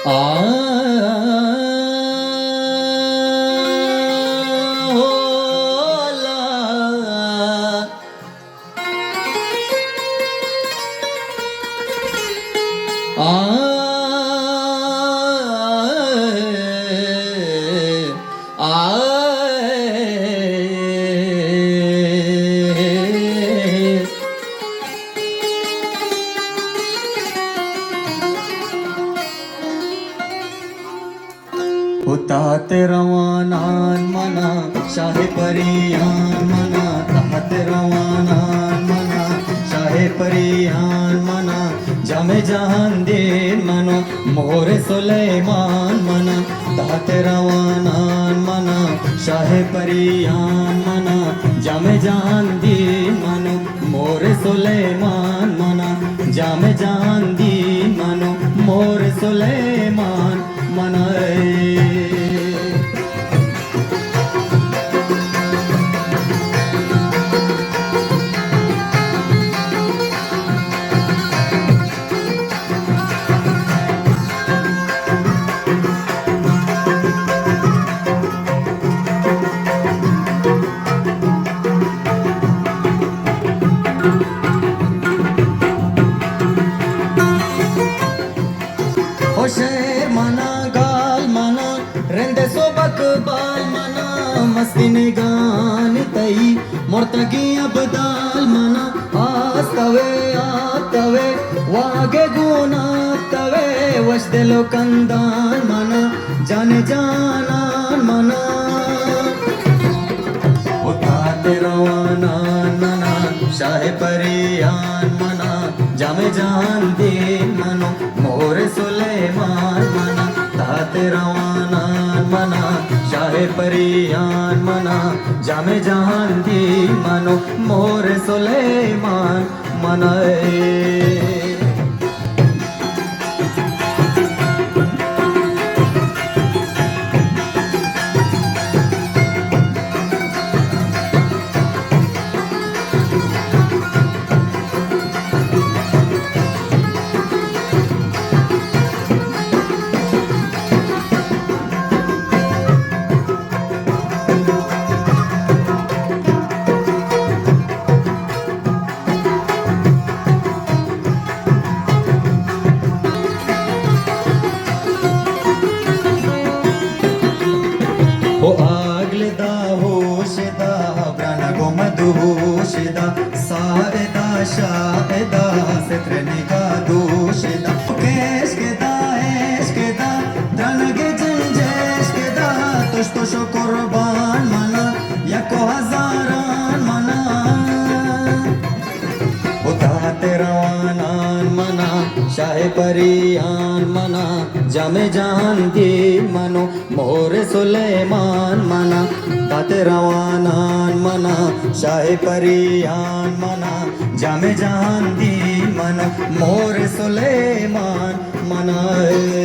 आ होता रवानान मना शाहे परियान मना तहत रवानान मना शाहे परियान मना जामे जहान दिन मनो मोरे सुलेमान मना तहत रवानान मना शाहे परियान मना जामे जहान दिन मनो मोरे सुलेमान मना जामे जहान दिन मनो मोरे सुलेमान मनाए शेर मना गाल मना रेंदे सोबक बाल मना मस्ती ने गान तई मोरतगी अबदाल मना आस्तवे वागे गुना तवे वश दिलो कंदान मना जाने जानान मना उठाते रवानान मना शाहे परियान मना जामे जान दिन मनो मोरे सुलेमान मना ताते रवानान मना शाहे परियान मना जामे जान दिन मनो मोरे सुलेमान मनाए आगलेदा होशदा ब्रानगो मधुहोशदा साएदा शाएदा सित्रनिका दोशदा केशकेदा एशकेदा द्रनगे जंजेशकेदा तुष्टो शो कुर्बान मना यको हजारान मना उताते रवानान मना शाहे परियान मना जामे जान दिन मनो मोरे सुलेमान मना ताते रवानान मना शाहे परियान मना जामे जान दिन मनो मोरे सुलेमान मनाए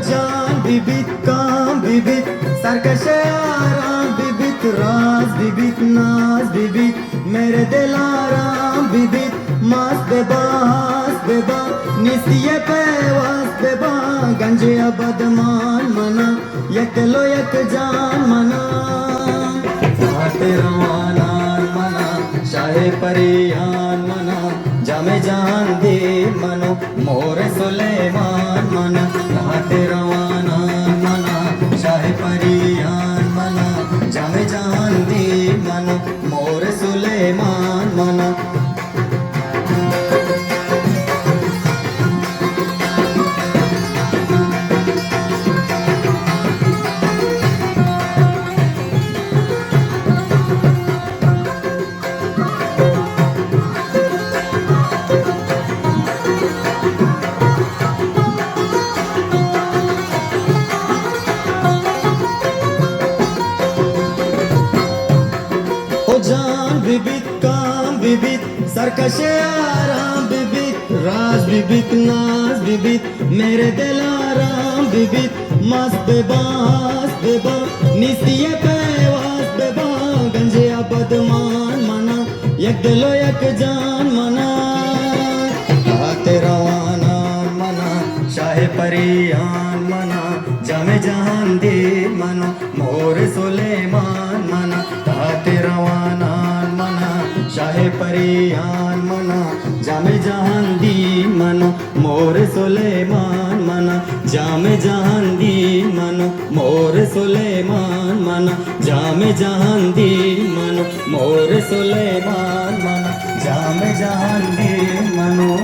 जान बिबित काम बिबित सरकश आराम बिबित राज बिबित नाज बिबित मेरे दिल आराम बिबित मास बेबा निस्तिये पेवास बेबा गंजे बदमान मना यकलो यक जान मना ताते रवानान मना शाहे परियान मना जामे जान दे मनो मोरे सुलेमान मना ताते रवानान मना शाहे परियान मना जामे जान दे मनो मोरे सुलेमान मना सरकश आराम बिबित राज बिबित नाज बिबित मेरे दिल आराम बिबित मस्त बेबास बेबा निस्तिये पेवास बेबा गंजे बदमान मना एक दिलो एक जान मना हाथे रवाना मना शाहे परियान मना जामे जहान दे मना मोर सुलेमान मना हाथे रवाना मना शाहे परियान मना जामे जहान दी मनो मोर सुलेमान मना जामे जहान दी मनो मोर सुलेमान मना जामे जहान दी मनो मोर सुलेमान मना जामे जहान दी मनो